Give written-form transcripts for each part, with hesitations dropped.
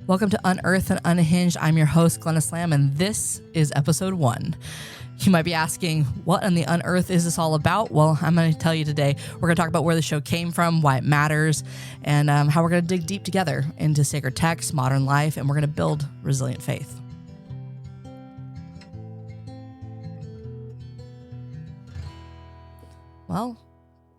Welcome to Unearthed and Unhinged. I'm your host, Glennis Lamm, and this is episode 1. You might be asking, what on the unearth is this all about? Well, I'm going to tell you today. We're going to talk about where the show came from, why it matters, and how we're going to dig deep together into sacred texts, modern life, and we're going to build resilient faith. Well,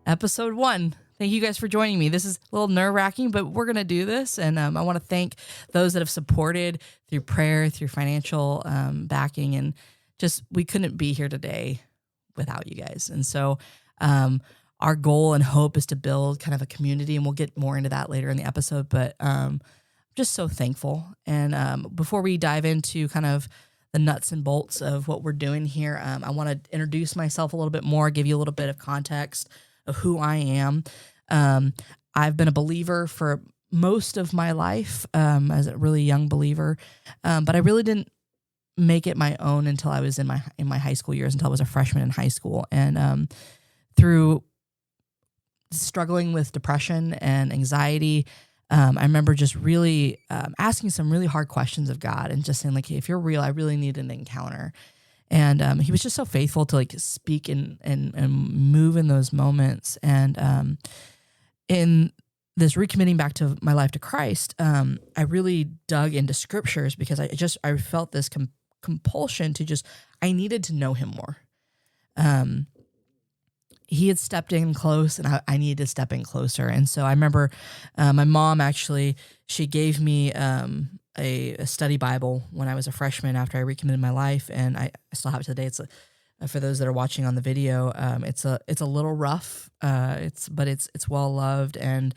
episode 1. Thank you guys for joining me. This is a little nerve-wracking, but we're going to do this. And I want to thank those that have supported through prayer, through financial backing. And just, we couldn't be here today without you guys. And so our goal and hope is to build kind of a community, and we'll get more into that later in the episode. But I'm just so thankful. And before we dive into kind of the nuts and bolts of what we're doing here, I want to introduce myself a little bit more, give you a little bit of context of who I am. I've been a believer for most of my life, as a really young believer, but I really didn't make it my own until I was in my high school years, until I was a freshman in high school. And through struggling with depression and anxiety, I remember just really asking some really hard questions of God and just saying, like, hey, if you're real, I really need an encounter. And he was just so faithful to like speak and move in those moments. And in this recommitting back to my life to Christ, I really dug into scriptures because I felt this compulsion to I needed to know him more. He had stepped in close, and I needed to step in closer. And so I remember my mom actually, she gave me a study Bible when I was a freshman after I recommitted my life, and I still have it today. It's for those that are watching on the video. It's a little rough. But it's well loved, and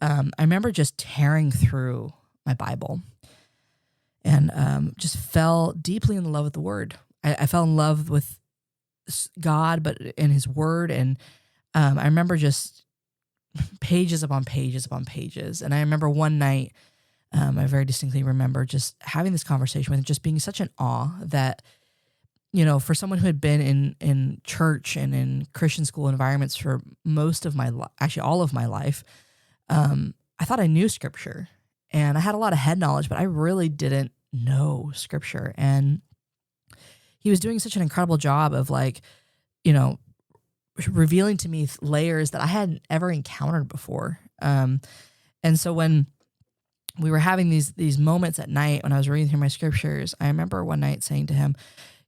I remember just tearing through my Bible, and just fell deeply in love with the Word. I fell in love with God, but in His Word, and I remember just pages upon pages upon pages. And I remember one night, I very distinctly remember just having this conversation with him, just being such an awe that, you know, for someone who had been in church and in Christian school environments for most of my life, actually all of my life, I thought I knew scripture and I had a lot of head knowledge, but I really didn't know scripture. And he was doing such an incredible job of, like, you know, revealing to me layers that I hadn't ever encountered before. And so when we were having these moments at night when I was reading through my scriptures, I remember one night saying to him,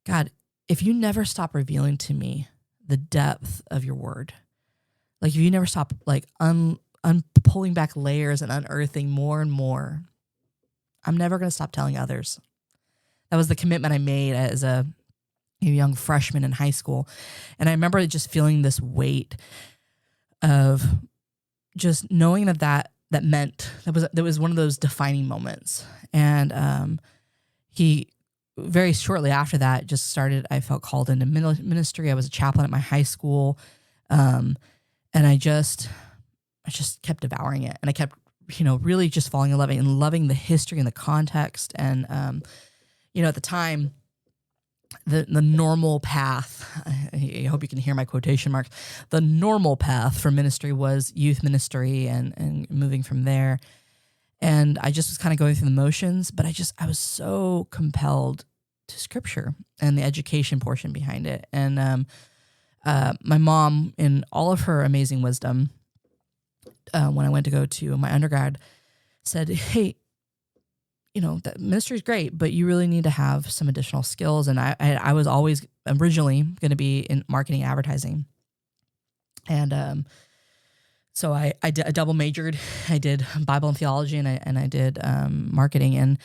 God, if you never stop revealing to me the depth of your word, like if you never stop like pulling back layers and unearthing more and more, I'm never going to stop telling others. That was the commitment I made as a young freshman in high school. And I remember just feeling this weight of just knowing that meant that was one of those defining moments. And he very shortly after that just started, I felt called into ministry. I was a chaplain at my high school. And I just kept devouring it. And I kept, really just falling in love and loving the history and the context. And, at the time, the normal path, I hope you can hear my quotation marks, the normal path for ministry was youth ministry and moving from there. And I just was kind of going through the motions, but I was so compelled to scripture and the education portion behind it. And my mom, in all of her amazing wisdom, when I went to go to my undergrad, said, hey, that ministry is great, but you really need to have some additional skills. And I was always originally going to be in marketing and advertising. And so I double majored. I did Bible and theology, and I did marketing.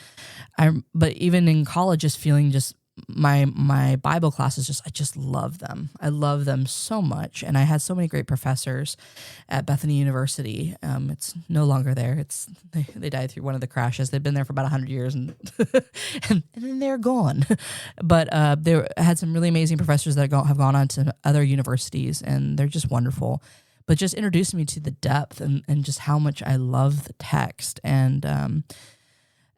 But even in college, just feeling just my Bible classes, I just love them. I love them so much. And I had so many great professors at Bethany University. It's no longer there. They died through one of the crashes. They've been there for about 100 years and and then they're gone. But they had some really amazing professors that have gone on to other universities, and they're just wonderful. But just introduced me to the depth and just how much I love the text. And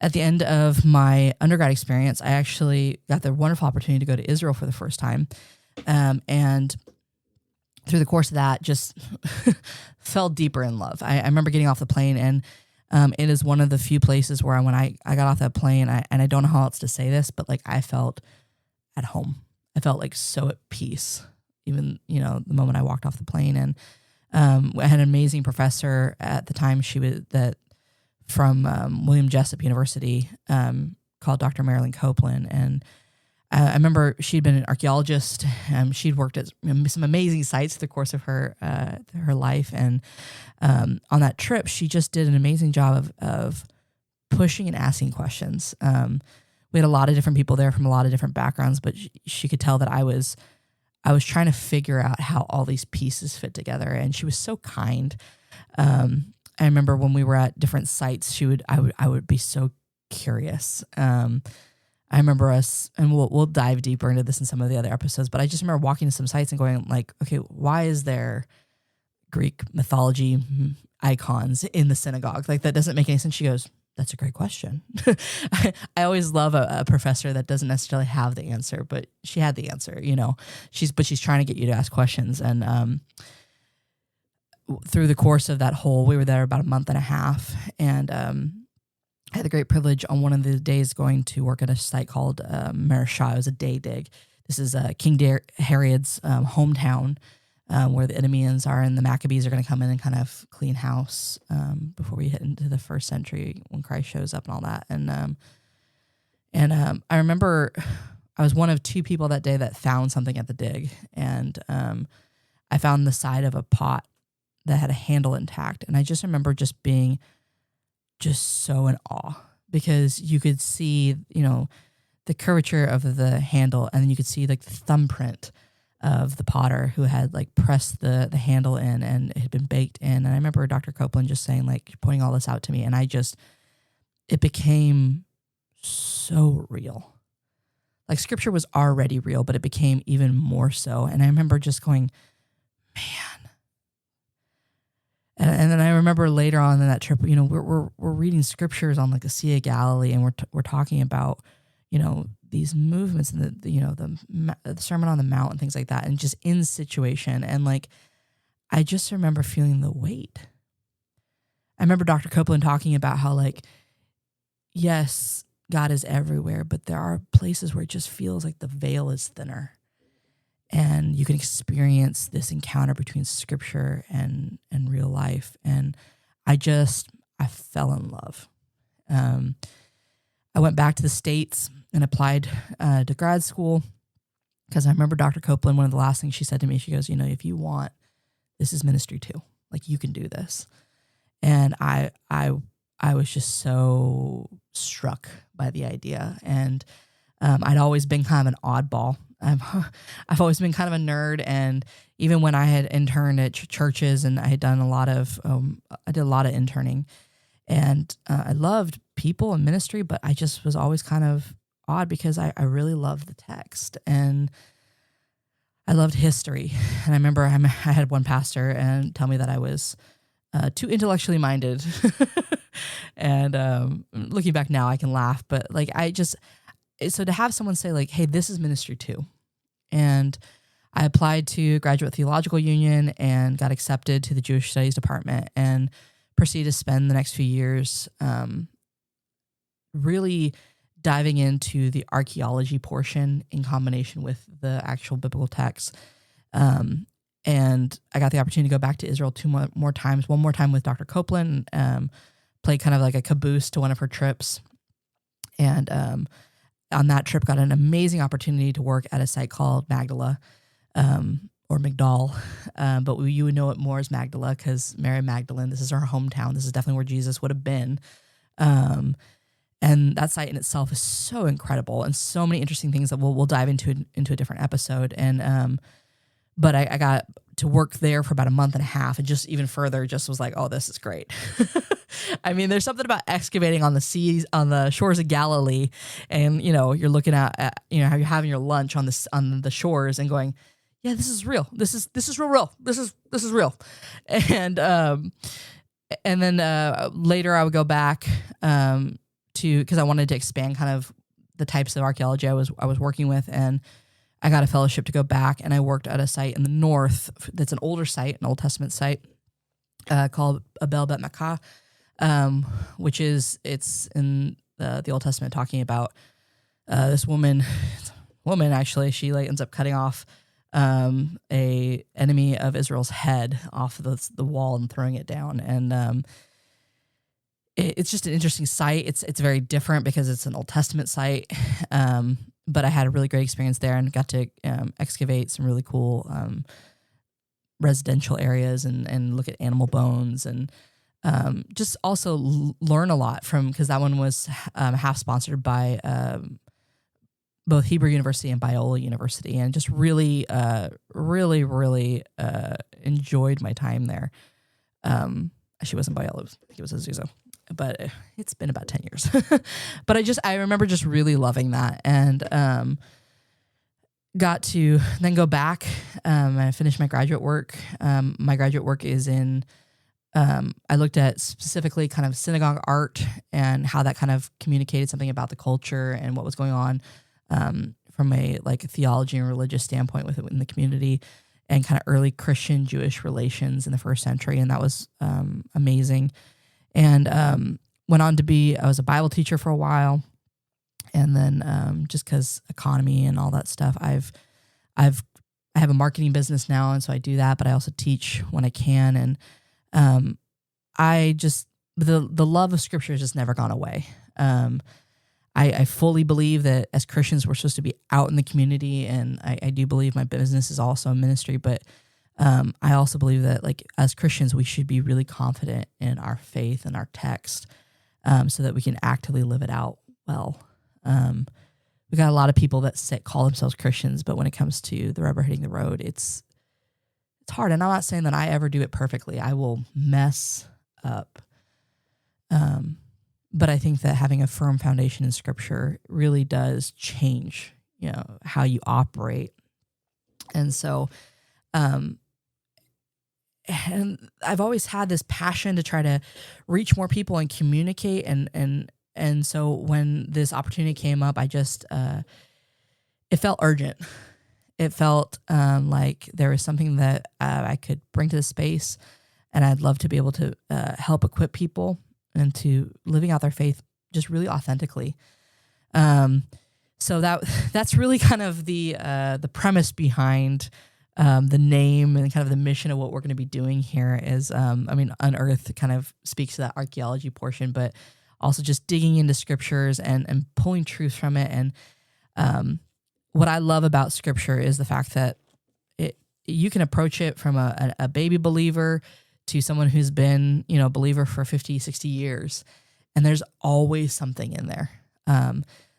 at the end of my undergrad experience, I actually got the wonderful opportunity to go to Israel for the first time. And through the course of that, just fell deeper in love. I remember getting off the plane and It is one of the few places where when I got off that plane, and I don't know how else to say this, but like I felt at home. I felt like so at peace, even, the moment I walked off the plane. And I had an amazing professor at the time. She was from William Jessup University, called Dr. Marilyn Copeland. And I remember she'd been an archaeologist. She'd worked at some amazing sites through the course of her life. And on that trip, she just did an amazing job of pushing and asking questions. We had a lot of different people there from a lot of different backgrounds, but she could tell that I was trying to figure out how all these pieces fit together. And she was so kind. I remember when we were at different sites, I would be so curious. I remember us, and we'll dive deeper into this in some of the other episodes, but I just remember walking to some sites and going like, okay, why is there Greek mythology icons in the synagogue? Like, that doesn't make any sense. She goes, that's a great question. I always love a professor that doesn't necessarily have the answer, but she had the answer, she's trying to get you to ask questions. And through the course of that we were there about a month and a half, and I had the great privilege on one of the days going to work at a site called Marishah. It was a day dig. This is King Herod's hometown, where the Idumeans are, and the Maccabees are going to come in and kind of clean house before we hit into the first century when Christ shows up and all that. And I remember I was one of two people that day that found something at the dig, and I found the side of a pot that had a handle intact, and I just remember just being just so in awe, because you could see, the curvature of the handle, and then you could see like the thumbprint of the potter who had like pressed the handle in, and it had been baked in. And I remember Dr. Copeland just saying, like, pointing all this out to me, and it became so real. Like, scripture was already real, but it became even more so. And I remember just going, man. And then I remember later on in that trip, we're reading scriptures on like the Sea of Galilee, and we're talking about, these movements and the Sermon on the Mount and things like that, and just in situation. And like, I just remember feeling the weight. I remember Dr. Copeland talking about how, like, yes, God is everywhere, but there are places where it just feels like the veil is thinner. And you can experience this encounter between scripture and real life. And I fell in love. I went back to the States and applied to grad school, because I remember Dr. Copeland, one of the last things she said to me, she goes, if you want, this is ministry too. Like, you can do this. And I was just so struck by the idea. And I'd always been kind of an oddball. I've always been kind of a nerd, and even when I had interned at churches, and I had done I did a lot of interning, and I loved people and ministry, but I just was always kind of odd because I really loved the text, and I loved history. And I remember I had one pastor and tell me that I was too intellectually minded, and looking back now, I can laugh, but like, so to have someone say like, hey, this is ministry too. And I applied to Graduate Theological Union and got accepted to the Jewish Studies department, and proceeded to spend the next few years really diving into the archaeology portion in combination with the actual biblical text. And I got the opportunity to go back to Israel two more times, one more time with Dr. Copeland, played kind of like a caboose to one of her trips. And on that trip, got an amazing opportunity to work at a site called Magdala, or Magdala, but you would know it more as Magdala because Mary Magdalene, this is her hometown. This is definitely where Jesus would have been. And that site in itself is so incredible, and so many interesting things that we'll dive into a different episode. And but I got to work there for about a month and a half, and just even further, just was like, oh, this is great. I mean, there's something about excavating on the seas, on the shores of Galilee, and you're looking at how you're having your lunch on the shores and going, yeah, this is real. This is real. This is real. And then later I would go back because I wanted to expand kind of the types of archaeology I was working with, and I got a fellowship to go back, and I worked at a site in the north that's an older site, an Old Testament site called Abel Bet Makkah. which is, it's in the Old Testament talking about this woman actually, she like ends up cutting off a enemy of Israel's head off the wall and throwing it down. And it's just an interesting site. It's very different because it's an Old Testament site. But I had a really great experience there and got to excavate some really cool residential areas and look at animal bones and just also learn a lot from, because that one was half sponsored by both Hebrew University and Biola University, and just really enjoyed my time there. Actually, it wasn't Biola, I think it was Azusa, but it's been about 10 years. But I remember just really loving that, and got to then go back. I finished my graduate work. My graduate work is in, I looked at specifically kind of synagogue art and how that kind of communicated something about the culture and what was going on from a like theology and religious standpoint within the community, and kind of early Christian Jewish relations in the first century. And that was amazing. And went on to be, I was a Bible teacher for a while. And then just because economy and all that stuff, I have a marketing business now, and so I do that, but I also teach when I can. And I just, the love of Scripture has just never gone away. I fully believe that as Christians, we're supposed to be out in the community, and I do believe my business is also a ministry, but I also believe that like as Christians, we should be really confident in our faith and our text, so that we can actively live it out well. We got a lot of people that call themselves Christians, but when it comes to the rubber hitting the road, it's hard. And I'm not saying that I ever do it perfectly. I will mess up. But I think that having a firm foundation in Scripture really does change, how you operate. And so, and I've always had this passion to try to reach more people and communicate. And so when this opportunity came up, I just, it felt urgent. It felt like there was something that I could bring to the space, and I'd love to be able to help equip people into living out their faith just really authentically. So that's really kind of the premise behind the name and kind of the mission of what we're going to be doing here is, Unearthed kind of speaks to that archaeology portion, but also just digging into scriptures and pulling truth from it. And what I love about Scripture is the fact that you can approach it from a baby believer to someone who's been, a believer for 50, 60 years. And there's always something in there.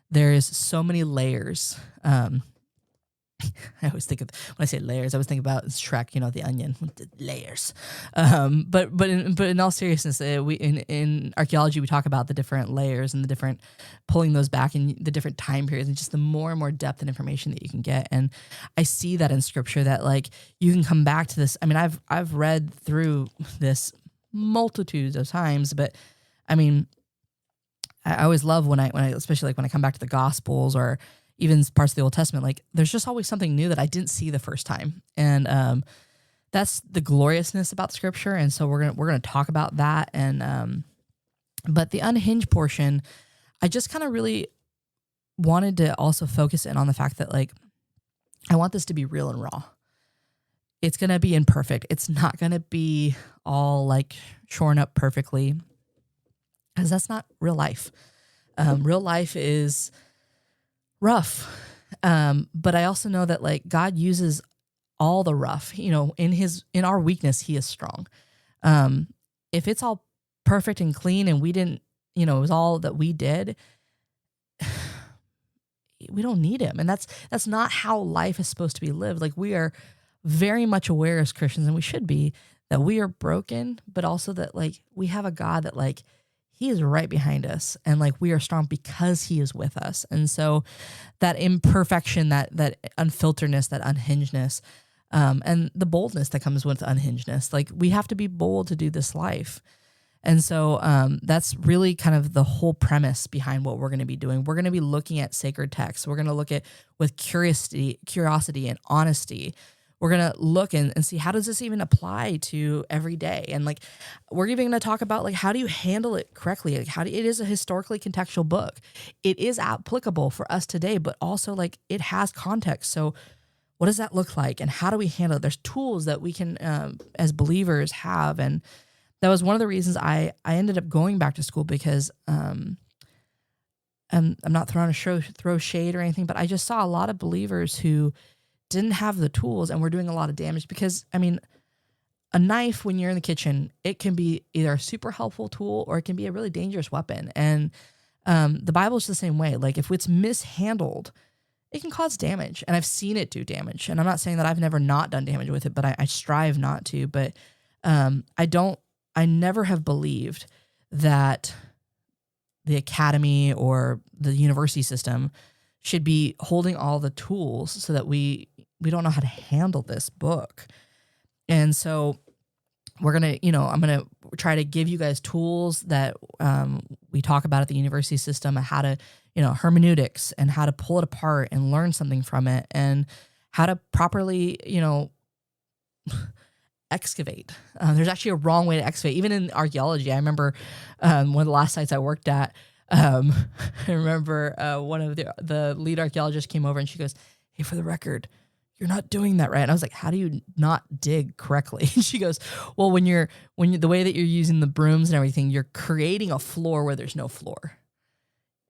There is so many layers. I always think of, when I say layers, I always think about Shrek, the onion, the layers. But in all seriousness, in archaeology, we talk about the different layers and the different pulling those back in the different time periods, and just the more and more depth and information that you can get. And I see that in Scripture, that like you can come back to this. I mean, I've read through this multitudes of times, but I mean, I always love when I especially like when I come back to the Gospels or even parts of the Old Testament, like there's just always something new that I didn't see the first time. And that's the gloriousness about Scripture. And so we're gonna talk about that. And but the unhinged portion, I just kind of really wanted to also focus in on the fact that like I want this to be real and raw. It's gonna be imperfect. It's not gonna be all like shorn up perfectly, because that's not real life. Real life is rough. But I also know that like God uses all the rough, in our weakness, He is strong. If it's all perfect and clean and we didn't, it was all that we did, we don't need Him. And that's not how life is supposed to be lived. Like we are very much aware as Christians, and we should be, that we are broken, but also that like we have a God that like He is right behind us, and like we are strong because He is with us. And so that imperfection, that unfilteredness, that unhingedness, and the boldness that comes with unhingedness, like we have to be bold to do this life. And so that's really kind of the whole premise behind what we're going to be doing. We're going to be looking at sacred texts. We're going to look at with curiosity and honesty. We're going to look and see, how does this even apply to every day? And like, we're even going to talk about like, how do you handle it correctly? Like it is a historically contextual book. It is applicable for us today, but also like it has context. So what does that look like? And how do we handle it? There's tools that we can, as believers, have. And that was one of the reasons I ended up going back to school, because, and I'm not throwing throw shade or anything, but I just saw a lot of believers who didn't have the tools and were doing a lot of damage. Because, I mean, a knife, when you're in the kitchen, it can be either a super helpful tool or it can be a really dangerous weapon. And the Bible is the same way. Like, if it's mishandled, it can cause damage. And I've seen it do damage. And I'm not saying that I've never not done damage with it, but I strive not to. But I never have believed that the academy or the university system should be holding all the tools so that we don't know how to handle this book. And so we're going to, I'm going to try to give you guys tools that we talk about at the university system, how to, hermeneutics, and how to pull it apart and learn something from it, and how to properly, excavate. There's actually a wrong way to excavate. Even in archaeology, I remember one of the last sites I worked at, I remember one of the lead archaeologists came over and she goes, "Hey, for the record, you're not doing that right." And I was like, "How do you not dig correctly?" And she goes, "Well, when you the way that you're using the brooms and everything, you're creating a floor where there's no floor."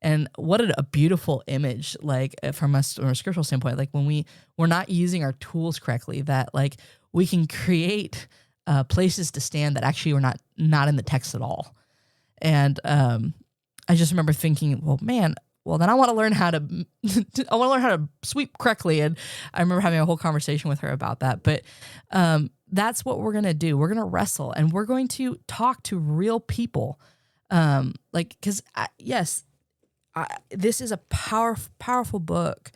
And what a beautiful image, like from a scriptural standpoint, like when we're not using our tools correctly, that like we can create places to stand that actually were not in the text at all. And I just remember thinking, well, man, then I want to learn how to sweep correctly. And I remember having a whole conversation with her about that. But that's what we're going to do. We're going to wrestle, and we're going to talk to real people. Because this is a powerful book,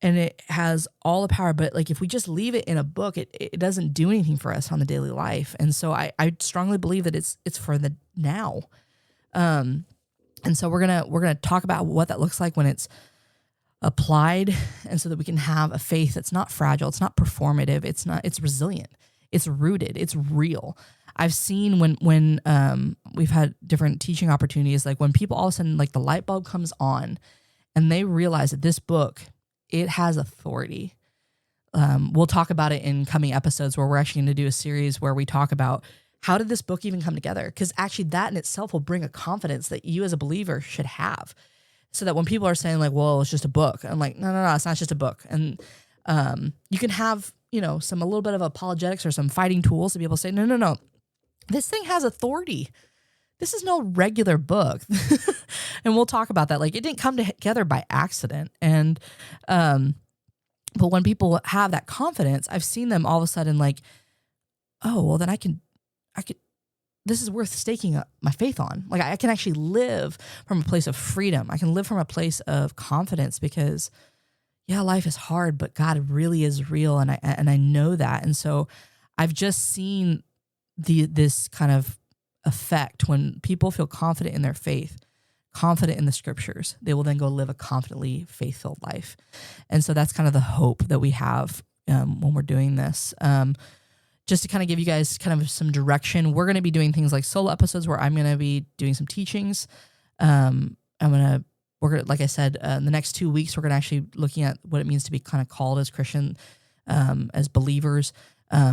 and it has all the power. But like, if we just leave it in a book, it doesn't do anything for us on the daily life. And so I strongly believe that it's for the now. And so we're gonna talk about what that looks like when it's applied, and so that we can have a faith that's not fragile, it's not performative, it's resilient, it's rooted, it's real. I've seen when we've had different teaching opportunities, like when people all of a sudden, like the light bulb comes on and they realize that this book, it has authority. We'll talk about it in coming episodes, where we're actually going to do a series where we talk about how did this book even come together? Because actually that in itself will bring a confidence that you as a believer should have. So that when people are saying like, well, it's just a book, I'm like, no, it's not just a book. And you can have, a little bit of apologetics or some fighting tools to be able to say, no, this thing has authority. This is no regular book. And we'll talk about that. Like, it didn't come together by accident. And, but when people have that confidence, I've seen them all of a sudden like, oh, well then I could, this is worth staking my faith on. Like, I can actually live from a place of freedom. I can live from a place of confidence, because life is hard, but God really is real. And I know that. And so I've just seen this kind of effect when people feel confident in their faith, confident in the scriptures, they will then go live a confidently faith-filled life. And so that's kind of the hope that we have when we're doing this. Just to kind of give you guys kind of some direction, we're going to be doing things like solo episodes where I'm going to be doing some teachings. Like I said, in the next 2 weeks, we're going to actually looking at what it means to be kind of called as Christian, as believers.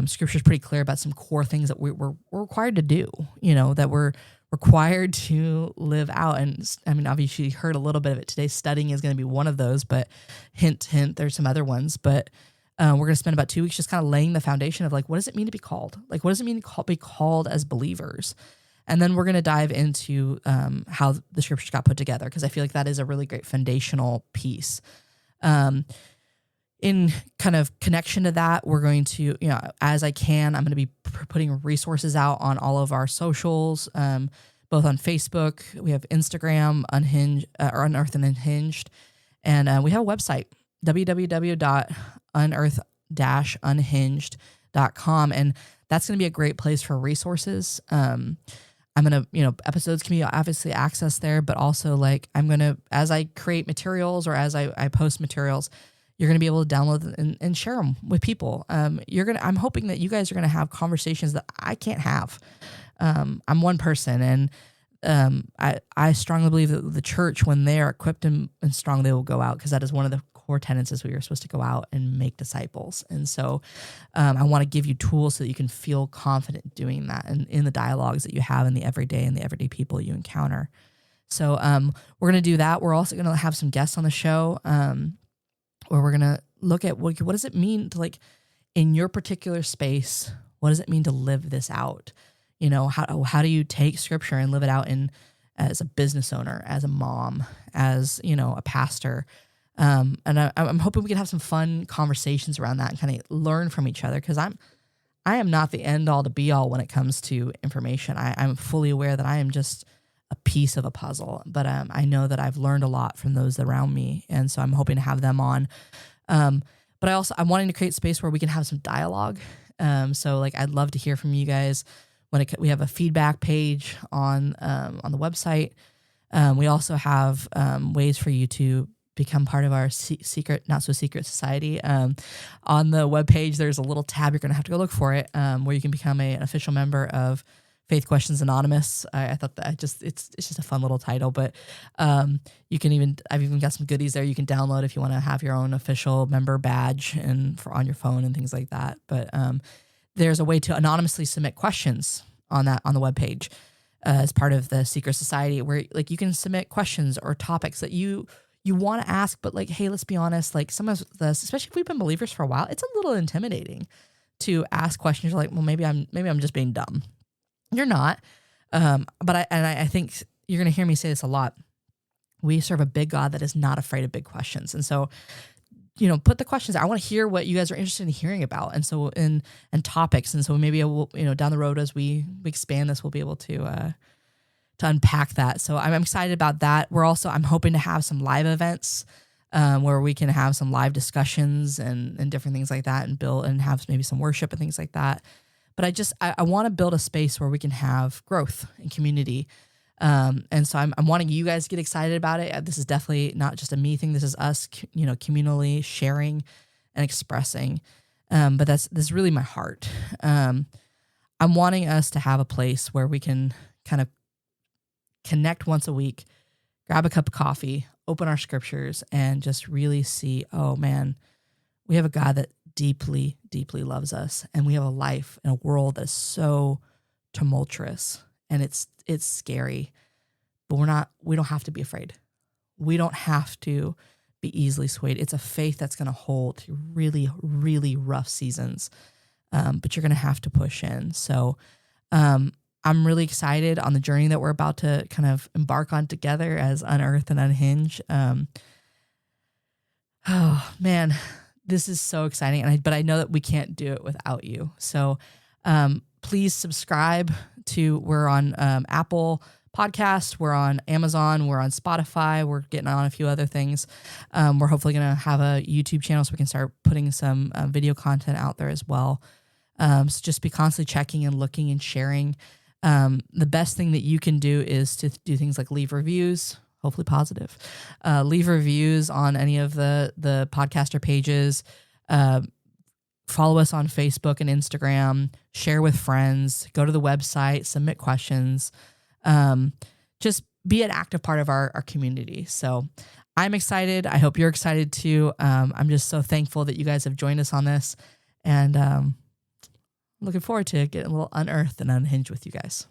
Scripture is pretty clear about some core things that we're required to do, that we're required to live out. And I mean, obviously you heard a little bit of it today. Studying is going to be one of those, but hint, there's some other ones. But we're going to spend about 2 weeks just kind of laying the foundation of like, what does it mean to be called? Like, what does it mean to be called as believers? And then we're going to dive into how the scriptures got put together, because I feel like that is a really great foundational piece. In kind of connection to that, we're going to, as I can, I'm going to be putting resources out on all of our socials, both on Facebook. We have Instagram, Unhinged, or Unearthed Unhinged. And we have a website, www.unearthed-unhinged.com. And that's going to be a great place for resources. I'm going to, episodes can be obviously accessed there, but also like I'm going to, as I create materials or as I post materials, you're going to be able to download and share them with people. I'm hoping that you guys are going to have conversations that I can't have. I'm one person, and I strongly believe that the church, when they are equipped and strong, they will go out, because that is one of the core tenets, is we are supposed to go out and make disciples. And so I want to give you tools so that you can feel confident doing that, and in the dialogues that you have in the everyday and the everyday people you encounter. So we're going to do that. We're also going to have some guests on the show, where we're going to look at what does it mean to, like, in your particular space, what does it mean to live this out? You know, how do you take scripture and live it out as a business owner, as a mom, as, you know, a pastor? And I'm hoping we can have some fun conversations around that and kind of learn from each other, because I am not the end all to be all when it comes to information. I'm fully aware that I am just a piece of a puzzle, but I know that I've learned a lot from those around me, and so I'm hoping to have them on. But I'm wanting to create space where we can have some dialogue. So like, I'd love to hear from you guys. We have a feedback page on the website. We also have ways for you to become part of our secret, not so secret society. On the webpage, there's a little tab, you're going to have to go look for it, where you can become an official member of Faith Questions Anonymous. I thought that it's just a fun little title, but I've even got some goodies there you can download if you want to have your own official member badge and on your phone and things like that. But there's a way to anonymously submit questions on the webpage as part of the secret society, where like you can submit questions or topics that you want to ask, but like, hey, let's be honest, like some of this, especially if we've been believers for a while, it's a little intimidating to ask questions. You're like, well, maybe I'm just being dumb. You're not. But I think you're going to hear me say this a lot. We serve a big God that is not afraid of big questions. And so, you know, put the questions. I want to hear what you guys are interested in hearing about. And so, and topics. And so maybe we'll, you know, down the road, as we expand this, we'll be able to unpack that. So I'm excited about that. I'm hoping to have some live events, where we can have some live discussions and different things like that, and build and have maybe some worship and things like that. But I want to build a space where we can have growth and community. And so I'm wanting you guys to get excited about it. This is definitely not just a me thing. This is us, you know, communally sharing and expressing. But that's really my heart. I'm wanting us to have a place where we can kind of connect once a week, grab a cup of coffee, open our scriptures, and just really see, oh man, we have a God that deeply, deeply loves us. And we have a life in a world that is so tumultuous, and it's scary, but we don't have to be afraid. We don't have to be easily swayed. It's a faith that's going to hold through really, really rough seasons. But you're going to have to push in. So, I'm really excited on the journey that we're about to kind of embark on together as Unearthed and Unhinged. Oh man, this is so exciting. But I know that we can't do it without you. So please subscribe we're on Apple Podcast, we're on Amazon, we're on Spotify, we're getting on a few other things. We're hopefully going to have a YouTube channel so we can start putting some video content out there as well. So just be constantly checking and looking and sharing. The best thing that you can do is to do things like leave reviews, hopefully positive. Leave reviews on any of the podcaster pages. Follow us on Facebook and Instagram. Share with friends. Go to the website. Submit questions. Just be an active part of our community. So I'm excited. I hope you're excited too. I'm just so thankful that you guys have joined us on this. And looking forward to getting a little unearthed and unhinged with you guys.